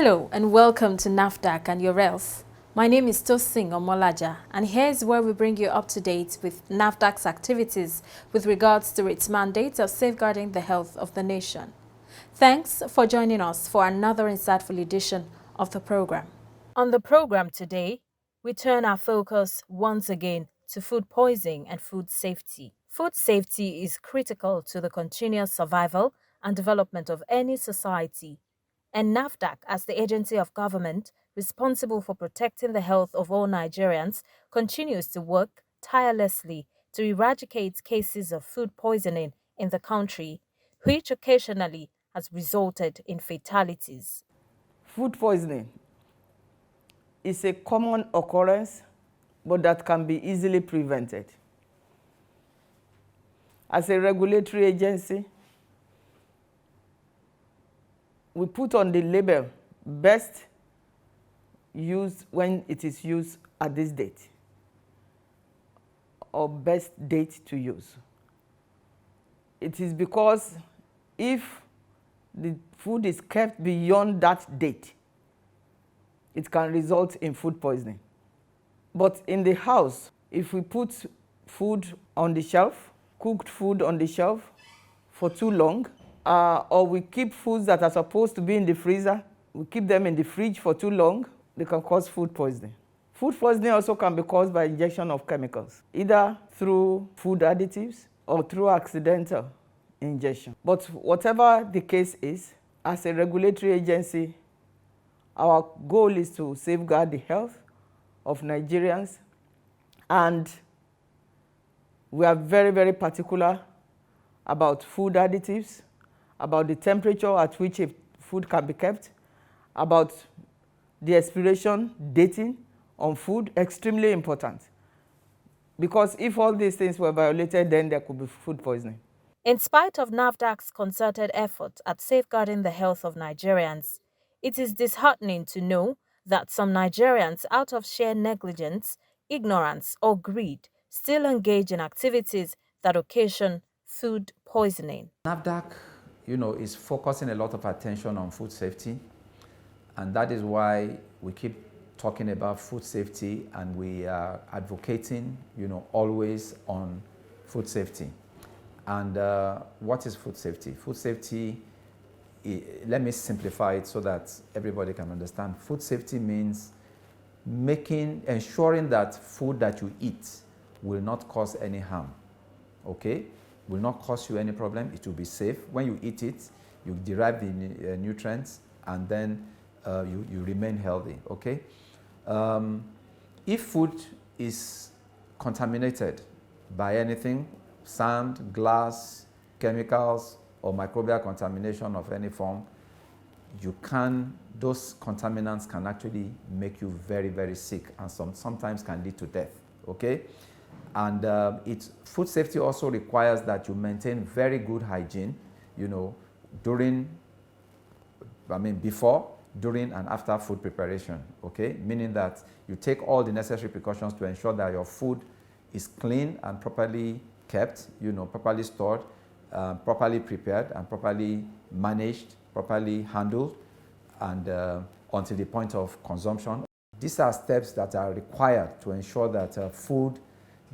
Hello and welcome to NAFDAC and Your Health. My name is Tosin Omolaja, and here's where we bring you up to date with NAFDAC's activities with regards to its mandate of safeguarding the health of the nation. Thanks for joining us for another insightful edition of the program. On the program today, we turn our focus once again to food poisoning and food safety. Food safety is critical to the continuous survival and development of any society, and NAFDAC, as the agency of government responsible for protecting the health of all Nigerians, continues to work tirelessly to eradicate cases of food poisoning in the country, which occasionally has resulted in fatalities. Food poisoning is a common occurrence, but that can be easily prevented. As a regulatory agency, we put on the label best used when it is used at this date, or best date to use. It is because if the food is kept beyond that date, it can result in food poisoning. But in the house, if we put food on the shelf, cooked food on the shelf for too long, or we keep foods that are supposed to be in the freezer, we keep them in the fridge for too long, they can cause food poisoning. Food poisoning also can be caused by injection of chemicals, either through food additives or through accidental ingestion. But whatever the case is, as a regulatory agency, our goal is to safeguard the health of Nigerians, and we are very, very particular about food additives, about the temperature at which a food can be kept, about the expiration dating on food, extremely important. Because if all these things were violated, then there could be food poisoning. In spite of NAFDAC's concerted efforts at safeguarding the health of Nigerians, it is disheartening to know that some Nigerians, out of sheer negligence, ignorance, or greed, still engage in activities that occasion food poisoning. NAFDAC, is focusing a lot of attention on food safety, and that is why we keep talking about food safety, and we are advocating, always on food safety. And what is food safety? Food safety, let me simplify it so that everybody can understand. Food safety means ensuring that food that you eat will not cause any harm, okay? Will not cause you any problem. It will be safe. When you eat it, you derive the nutrients, and then you remain healthy, okay? If food is contaminated by anything, sand, glass, chemicals, or microbial contamination of any form, those contaminants can actually make you very, very sick, and sometimes can lead to death, okay? And food safety also requires that you maintain very good hygiene, before, during, and after food preparation, okay? Meaning that you take all the necessary precautions to ensure that your food is clean and properly kept, properly stored, properly prepared, and properly managed, properly handled, and until the point of consumption. These are steps that are required to ensure that food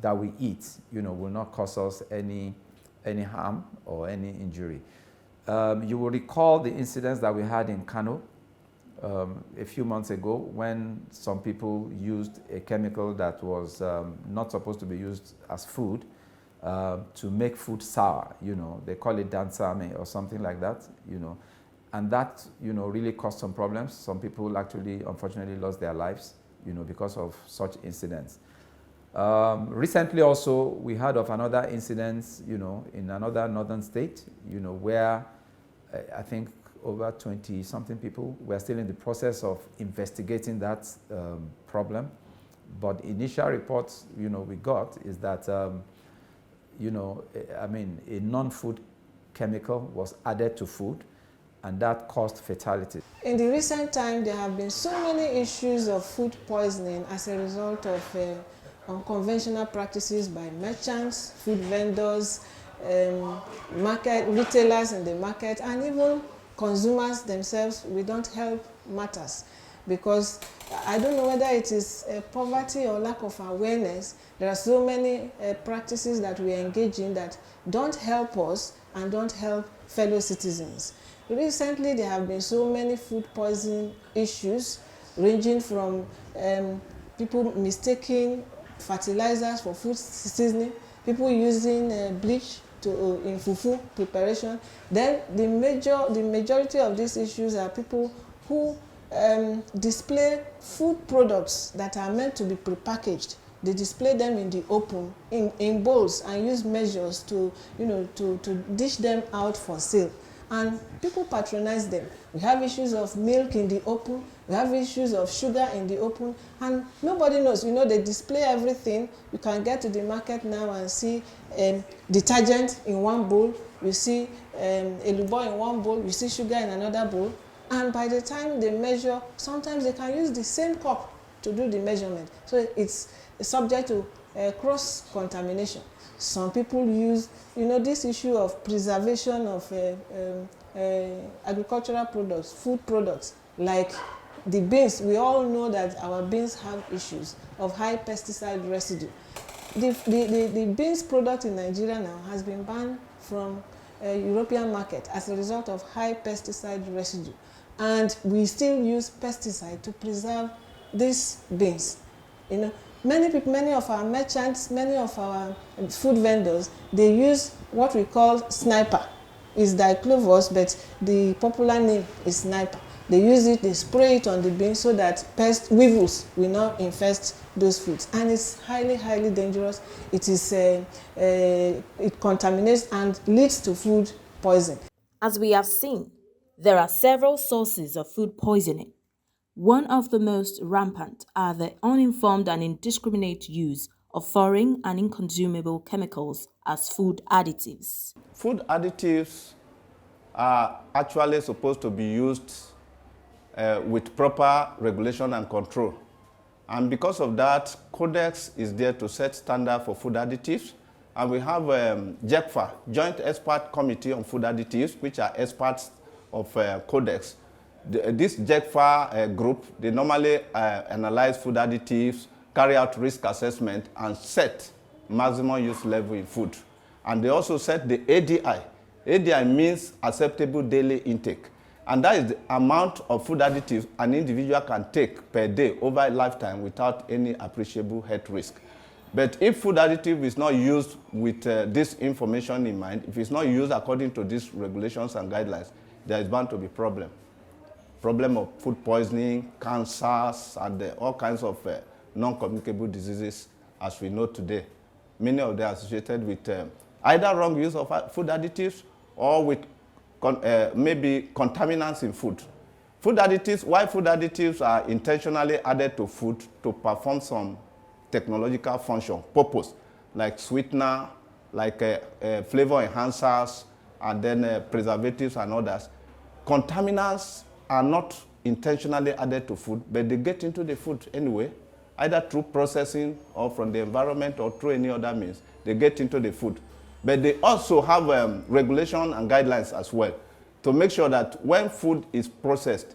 that we eat, will not cause us any harm or any injury. You will recall the incidents that we had in Kano a few months ago, when some people used a chemical that was not supposed to be used as food to make food sour. They call it dansame or something like that. And that really caused some problems. Some people actually, unfortunately, lost their lives, because of such incidents. Recently also, we heard of another incident, in another northern state, where I think over 20-something people were still in the process of investigating that problem. But initial reports, we got is that, a non-food chemical was added to food, and that caused fatalities. In the recent time, there have been so many issues of food poisoning as a result of unconventional practices by merchants, food vendors, market retailers in the market, and even consumers themselves, we don't help matters, because I don't know whether it is poverty or lack of awareness. There are so many practices that we engage in that don't help us and don't help fellow citizens. Recently, there have been so many food poisoning issues, ranging from people mistaking fertilizers for food seasoning, people using bleach in fufu preparation. Then the majority of these issues are people who display food products that are meant to be prepackaged. They display them in the open, in bowls, and use measures to dish them out for sale. And people patronize them. We have issues of milk in the open. We have issues of sugar in the open, and nobody knows. They display everything. You can get to the market now and see detergent in one bowl. You see elubo in one bowl. You see sugar in another bowl. And by the time they measure, sometimes they can use the same cup to do the measurement. So it's subject to cross-contamination. Some people use, this issue of preservation of agricultural products, food products, like the beans. We all know that our beans have issues of high pesticide residue. The beans product in Nigeria now has been banned from European market as a result of high pesticide residue. And we still use pesticide to preserve these beans. Many of our merchants, many of our food vendors, they use what we call sniper. It's diclovos, but the popular name is sniper. They use it, they spray it on the beans so that weevils will not infest those foods. And it's highly, highly dangerous. It contaminates and leads to food poisoning. As we have seen, there are several sources of food poisoning. One of the most rampant are the uninformed and indiscriminate use of foreign and inconsumable chemicals as food additives. Food additives are actually supposed to be used with proper regulation and control. And because of that, Codex is there to set standard for food additives. And we have JECFA, Joint Expert Committee on Food Additives, which are experts of Codex. This JECFA group, they normally analyze food additives, carry out risk assessment, and set maximum use level in food. And they also set the ADI. ADI means acceptable daily intake. And that is the amount of food additives an individual can take per day over a lifetime without any appreciable health risk. But if food additive is not used with this information in mind, if it's not used according to these regulations and guidelines, there is bound to be problem of food poisoning, cancers, and all kinds of non-communicable diseases as we know today. Many of them are associated with either wrong use of food additives or with maybe contaminants in food. Why food additives are intentionally added to food to perform some technological function, purpose, like sweetener, like flavor enhancers, and then preservatives and others. Contaminants are not intentionally added to food, but they get into the food anyway, either through processing or from the environment or through any other means. They get into the food. But they also have regulation and guidelines as well to make sure that when food is processed,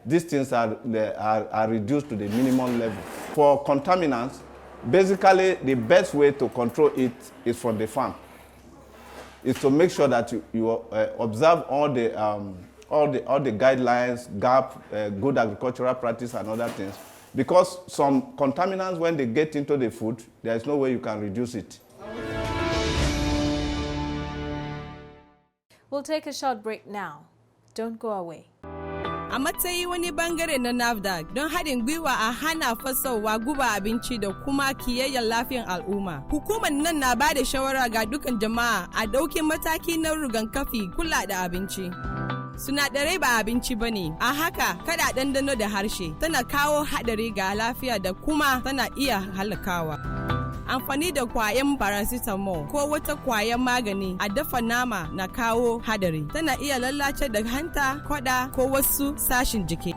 these things are reduced to the minimum level. For contaminants, basically the best way to control it is from the farm. Is to make sure that you observe all the guidelines, GAP, good agricultural practice, and other things. Because some contaminants, when they get into the food, there is no way you can reduce it. We'll take a short break now. Don't go away. A matsayi wani bangare na NAFDAC don haɗin gwiwa a hana fasowa guba abinci da kuma kiyayyar lafiyar al'umma. Hukumar nan na ba da shawara ga dukkan jama'a a ɗaukin mataki na rigakafi kula da abinci. Sinadarai ba abinci ba ne, a haka kada ɗanɗano da harshe tana kawo haɗari ga lafiya da kuma tana iya halakawa. Amfani da kwayan paracetamol ko wata kwayan magani a dafa nama na kawo hadari. Tana iya lalace da hanta, kwada ko wasu sashin jiki.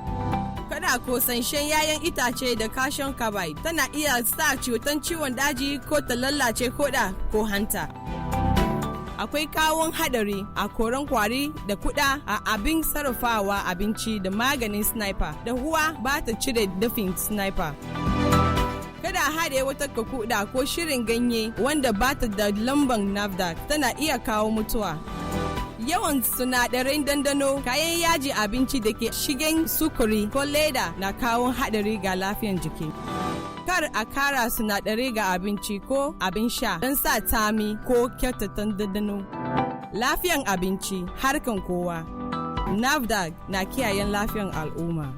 Kada ko sanshen yayan itace da calcium carbide tana iya sa cutan ciwon daji ko ta lalace koda ko hanta. akwai kawon hadari a koran kwari da kuda a abin sarrafawa abinci da maganin sniper da huwa ba ta cire dafin sniper. Kada haɗe wata kakuda ko shirin ganye wanda ba ta da lamban NAFDAC tana iya kawo mutuwa. Yawan sinadarai dandano, kayan yaji abinci da ke shigen sukari ko leda na kawo haɗari ga lafiyan jiki. Kar a kara sinadarai ga abinci ko abin sha don sa tami ko kyautatan dandano. Lafiyan abinci harkan kowa. NAFDAC na kiyayen lafiyan al'umma.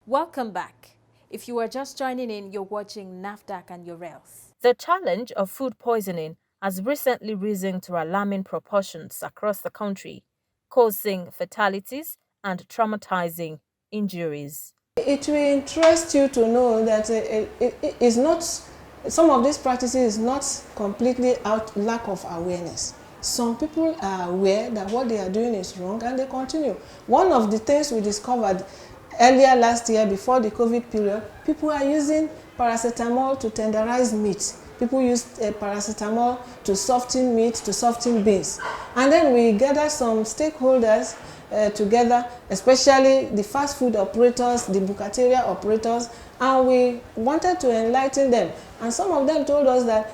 Welcome back. If you are just joining in, you're watching NAFDAC and your rails. The challenge of food poisoning has recently risen to alarming proportions across the country, causing fatalities and traumatizing injuries. It will interest you to know that it is not, some of these practices is not completely out lack of awareness. Some people are aware that what they are doing is wrong and they continue. One of the things we discovered earlier last year before the COVID period, people are using paracetamol to tenderize meat. People used paracetamol to soften meat, to soften beans. And then we gathered some stakeholders together, especially the fast food operators, the bukateria operators, and we wanted to enlighten them. And some of them told us that,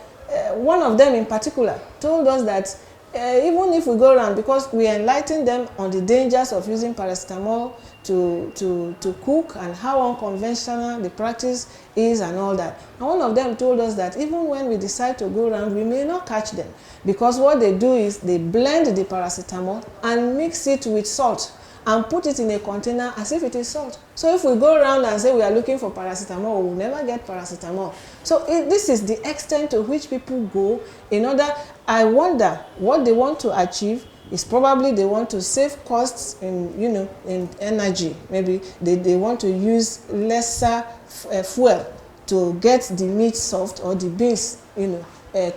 one of them in particular told us that even if we go around, because we enlightened them on the dangers of using paracetamol to cook and how unconventional the practice is and all that. And one of them told us that even when we decide to go around, we may not catch them, because what they do is they blend the paracetamol and mix it with salt and put it in a container as if it is salt. So if we go around and say we are looking for paracetamol, we will never get paracetamol. So this is the extent to which people go in order. I wonder what they want to achieve is probably they want to save costs in, in energy. Maybe they want to use lesser fuel to get the meat soft or the beans,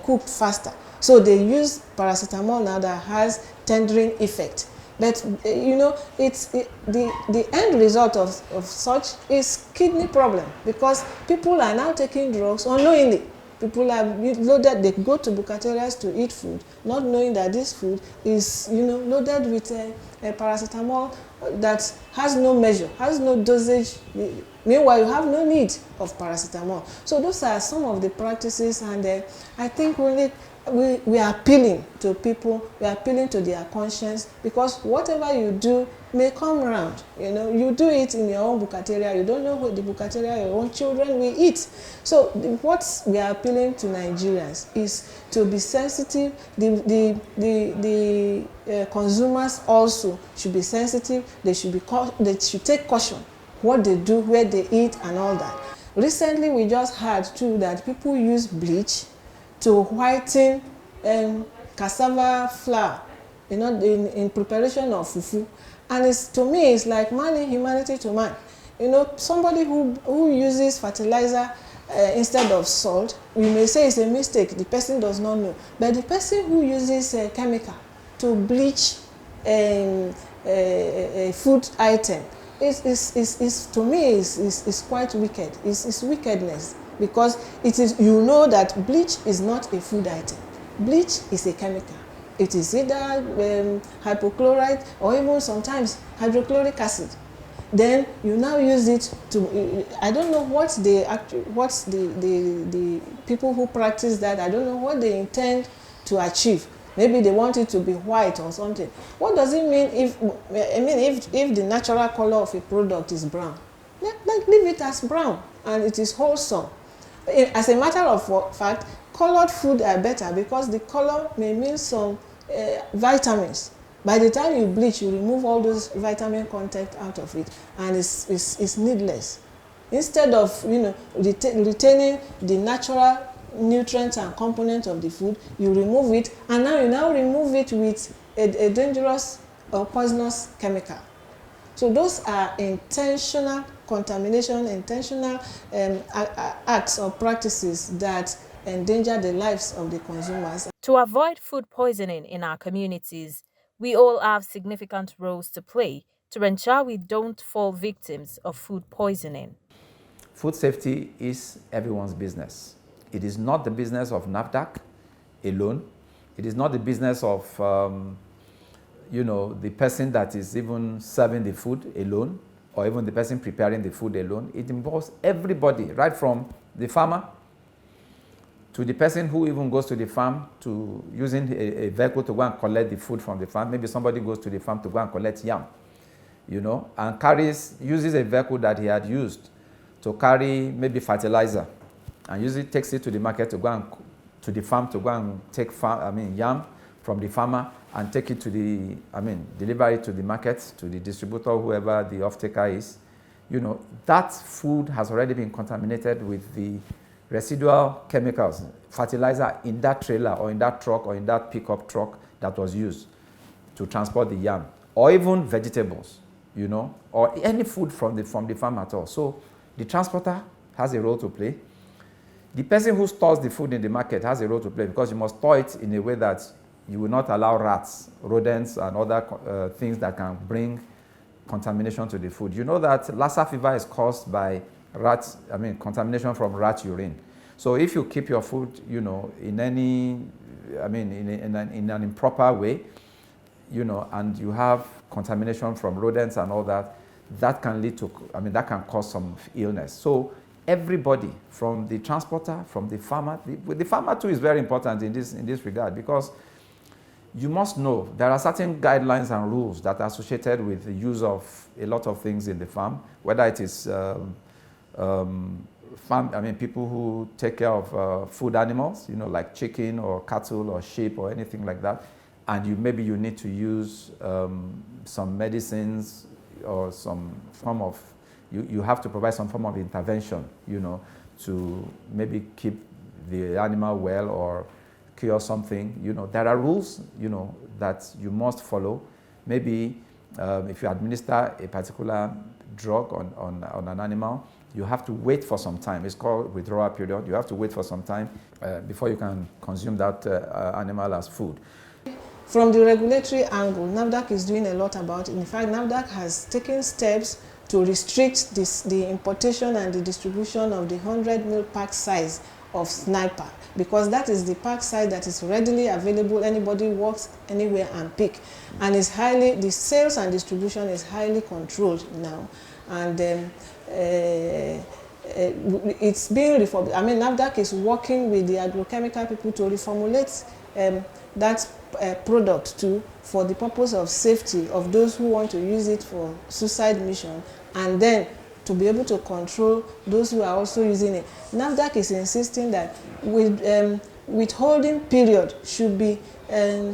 cooked faster. So they use paracetamol now that has tendering effect. But the end result of such is kidney problem, because people are now taking drugs unknowingly. People are loaded, they go to bukaterias to eat food, not knowing that this food is loaded with a paracetamol that has no measure, has no dosage. Meanwhile, you have no need of paracetamol. So those are some of the practices, and I think we are appealing to people, we are appealing to their conscience, because whatever you do may come around. You do it in your own bukateria, you don't know what the bukateria your own children will eat. So what we are appealing to Nigerians is to be sensitive. The consumers also should be sensitive. They should take caution what they do, where they eat, and all that. Recently, we just heard too that people use bleach to whiten cassava flour, in preparation of fufu. And to me, it's like man in humanity to man. Somebody who uses fertilizer instead of salt, we may say it's a mistake, the person does not know. But the person who uses a chemical to bleach a food item, to me, is quite wicked. It's wickedness. Because it is, that bleach is not a food item. Bleach is a chemical. It is either hypochlorite or even sometimes hydrochloric acid. Then you now use it to, I don't know what's the people who practice that, I don't know what they intend to achieve. Maybe they want it to be white or something. What does it mean if the natural color of a product is brown? Leave it as brown and it is wholesome. As a matter of fact, colored food are better because the color may mean some vitamins. By the time you bleach, you remove all those vitamin content out of it, and it's needless. Instead of retaining the natural nutrients and components of the food, you remove it, and now you remove it with a dangerous or poisonous chemical. So those are intentional contamination, intentional acts or practices that endanger the lives of the consumers. To avoid food poisoning in our communities, we all have significant roles to play to ensure we don't fall victims of food poisoning. Food safety is everyone's business. It is not the business of NAFDAC alone. It is not the business of, the person that is even serving the food alone, or even the person preparing the food alone. It involves everybody, right from the farmer to the person who even goes to the farm to using a vehicle to go and collect the food from the farm. Maybe somebody goes to the farm to go and collect yam, and uses a vehicle that he had used to carry maybe fertilizer, and takes it to the market to go and to the farm to go and take yam from the farmer and take it to deliver it to the market, to the distributor, whoever the off-taker is. That food has already been contaminated with the residual chemicals, fertilizer in that trailer or in that truck or in that pickup truck that was used to transport the yam, or even vegetables, or any food from the farm at all. So the transporter has a role to play. The person who stores the food in the market has a role to play, because you must store it in a way that you will not allow rats, rodents, and other things that can bring contamination to the food. You know that Lassa fever is caused by contamination from rat urine. So if you keep your food, in an improper way, and you have contamination from rodents and all that, that can lead to, that can cause some illness. So everybody, from the transporter, from the farmer, the farmer too is very important in this regard, because you must know there are certain guidelines and rules that are associated with the use of a lot of things in the farm, whether it is people who take care of food animals, like chicken or cattle or sheep or anything like that, and maybe you need to use some medicines or some form of, you have to provide some form of intervention, to maybe keep the animal well or cure something. There are rules, that you must follow. Maybe if you administer a particular drug on an animal, you have to wait for some time. It's called withdrawal period. You have to wait for some time before you can consume that animal as food. From the regulatory angle, NAFDAC is doing a lot about it. In fact, NAFDAC has taken steps to restrict the importation and the distribution of the 100 ml pack size of Sniper, because that is the pack size that is readily available. Anybody walks anywhere and pick, and the sales and distribution is highly controlled now, and it's being reformed. NAFDAC is working with the agrochemical people to reformulate that product for the purpose of safety of those who want to use it for suicide mission, and then to be able to control those who are also using it. NAFDAC is insisting that withholding period should be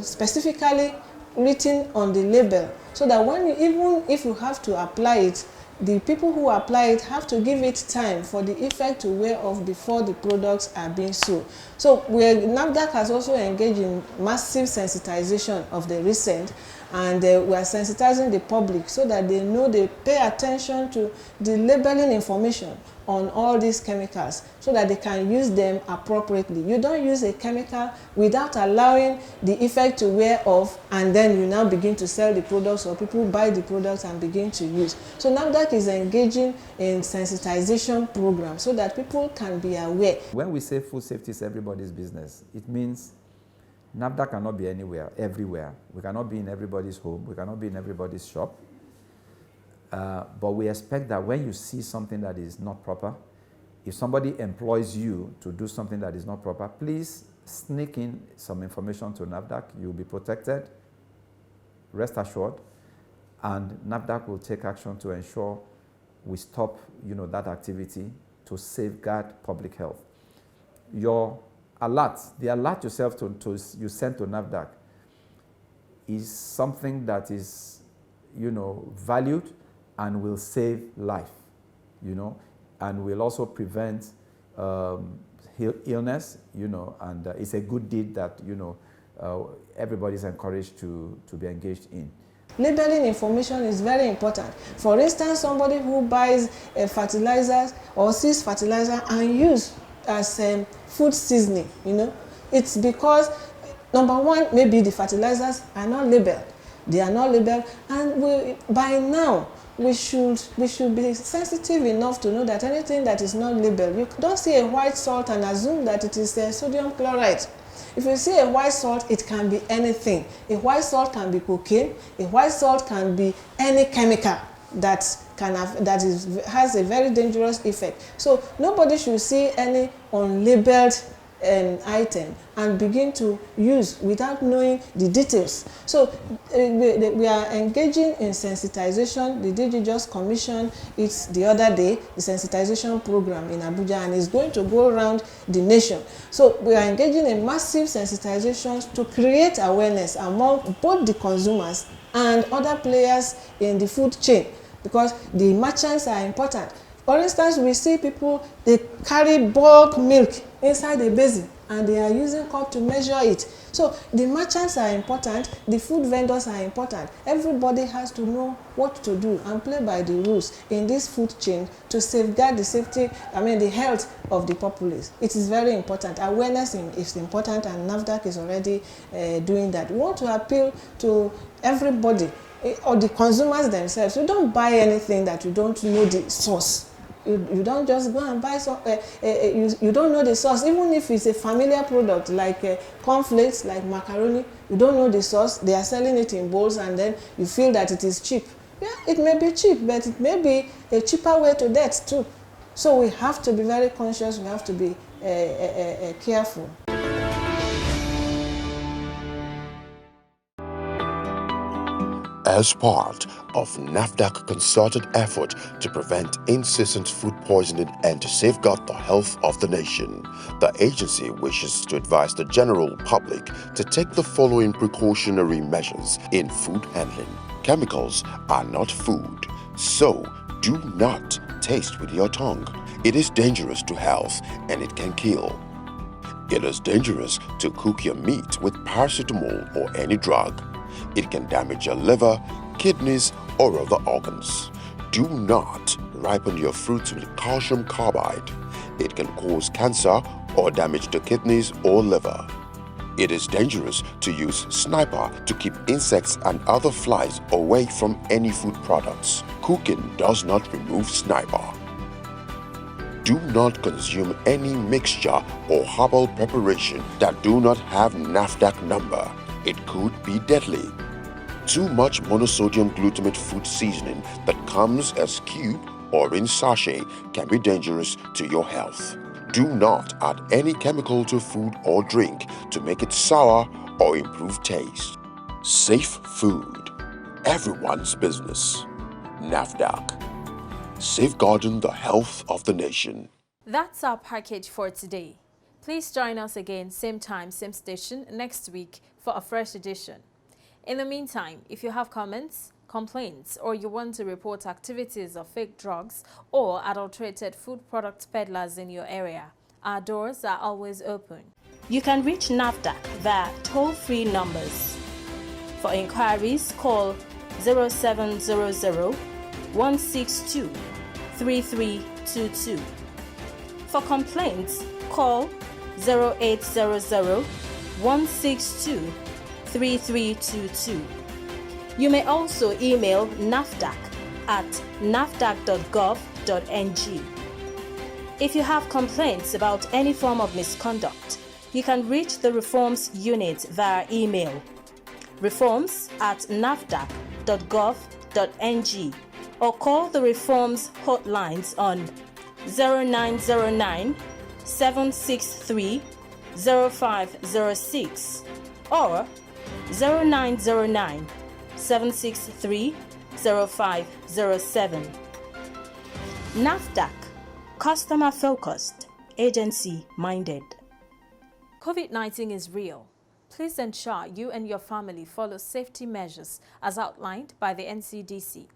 specifically written on the label, so that even if you have to apply it, the people who apply it have to give it time for the effect to wear off before the products are being sold. So NAFDAC has also engaged in massive sensitization of the recent, and we are sensitizing the public so that they pay attention to the labeling information on all these chemicals, so that they can use them appropriately. You don't use a chemical without allowing the effect to wear off, and then you now begin to sell the products, or people buy the products and begin to use. So NAFDAC is engaging in sensitization programs so that people can be aware. When we say food safety is everybody's business, it means NAFDAC cannot be everywhere. We cannot be in everybody's home. We cannot be in everybody's shop. But we expect that when you see something that is not proper, if somebody employs you to do something that is not proper, please sneak in some information to NAFDAC. You'll be protected, rest assured, and NAFDAC will take action to ensure we stop, that activity to safeguard public health. Your alert, the alert you send to NAFDAC is something that is, valued and will save life, and will also prevent illness, and it's a good deed that, everybody is encouraged to be engaged in. Labeling information is very important. For instance, somebody who buys fertilizers or sees fertilizer and use as food seasoning, it's because, number one, maybe the fertilizers are not labeled. They are not labeled, and by now we should be sensitive enough to know that anything that is not labeled, you don't see a white salt and assume that it is sodium chloride. If you see a white salt, it can be anything. A white salt can be cocaine. A white salt can be any chemical that has a very dangerous effect. So nobody should see any unlabeled item and begin to use without knowing the details. So we are engaging in sensitization. The DG just commissioned it the other day, the sensitization program in Abuja, and it's going to go around the nation. So we are engaging in massive sensitizations to create awareness among both the consumers and other players in the food chain, because the merchants are important. For instance, we see people, they carry bulk milk inside a basin and they are using cup to measure it. So the merchants are important, the food vendors are important. Everybody has to know what to do and play by the rules in this food chain to safeguard the safety, the health of the populace. It is very important. Awareness is important, and NAFDAC is already doing that. We want to appeal to everybody, or the consumers themselves. You don't buy anything that you don't know the source. You don't just go and buy some, you don't know the source. Even if it's a familiar product like cornflakes, like macaroni, you don't know the source. They are selling it in bowls and then you feel that it is cheap. Yeah, it may be cheap, but it may be a cheaper way to that too. So we have to be very conscious, we have to be careful. As part of NAFDAC concerted effort to prevent incessant food poisoning and to safeguard the health of the nation, the agency wishes to advise the general public to take the following precautionary measures in food handling. Chemicals are not food, so do not taste with your tongue. It is dangerous to health and it can kill. It is dangerous to cook your meat with paracetamol or any drug. It can damage your liver, kidneys, or other organs. Do not ripen your fruits with calcium carbide. It can cause cancer or damage the kidneys or liver. It is dangerous to use sniper to keep insects and other flies away from any food products. Cooking does not remove sniper. Do not consume any mixture or herbal preparation that do not have NAFDAC number. It could be deadly. Too much monosodium glutamate food seasoning that comes as cube or in sachet can be dangerous to your health. Do not add any chemical to food or drink to make it sour or improve taste. Safe food. Everyone's business. NAFDAC. Safeguarding the health of the nation. That's our package for today. Please join us again, same time, same station, next week for a fresh edition. In the meantime, if you have comments, complaints, or you want to report activities of fake drugs or adulterated food product peddlers in your area, our doors are always open. You can reach NAFDAC via toll-free numbers. For inquiries, call 0700 162 3322. For complaints, call 0800 162 3322. You may also email NAFDAC at nafdac.gov.ng. If you have complaints about any form of misconduct, you can reach the Reforms Unit via email reforms@nafdac.gov.ng or call the Reforms hotlines on 0909 763 0506 or 0909 763 0507. NAFDAC, customer focused, agency minded. COVID-19 is real. Please ensure you and your family follow safety measures as outlined by the NCDC.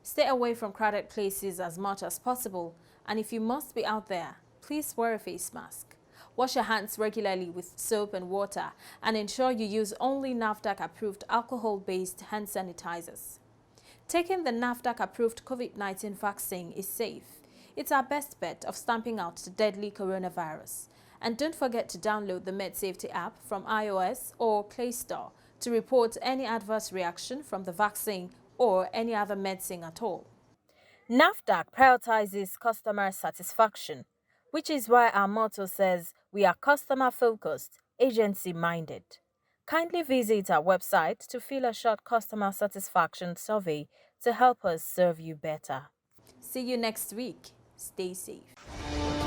Stay away from crowded places as much as possible, and if you must be out there, please wear a face mask. Wash your hands regularly with soap and water and ensure you use only NAFDAC-approved alcohol-based hand sanitizers. Taking the NAFDAC-approved COVID-19 vaccine is safe. It's our best bet of stamping out the deadly coronavirus. And don't forget to download the MedSafety app from iOS or Play Store to report any adverse reaction from the vaccine or any other medicine at all. NAFDAC prioritizes customer satisfaction, which is why our motto says we are customer-focused, agency-minded. Kindly visit our website to fill a short customer satisfaction survey to help us serve you better. See you next week. Stay safe.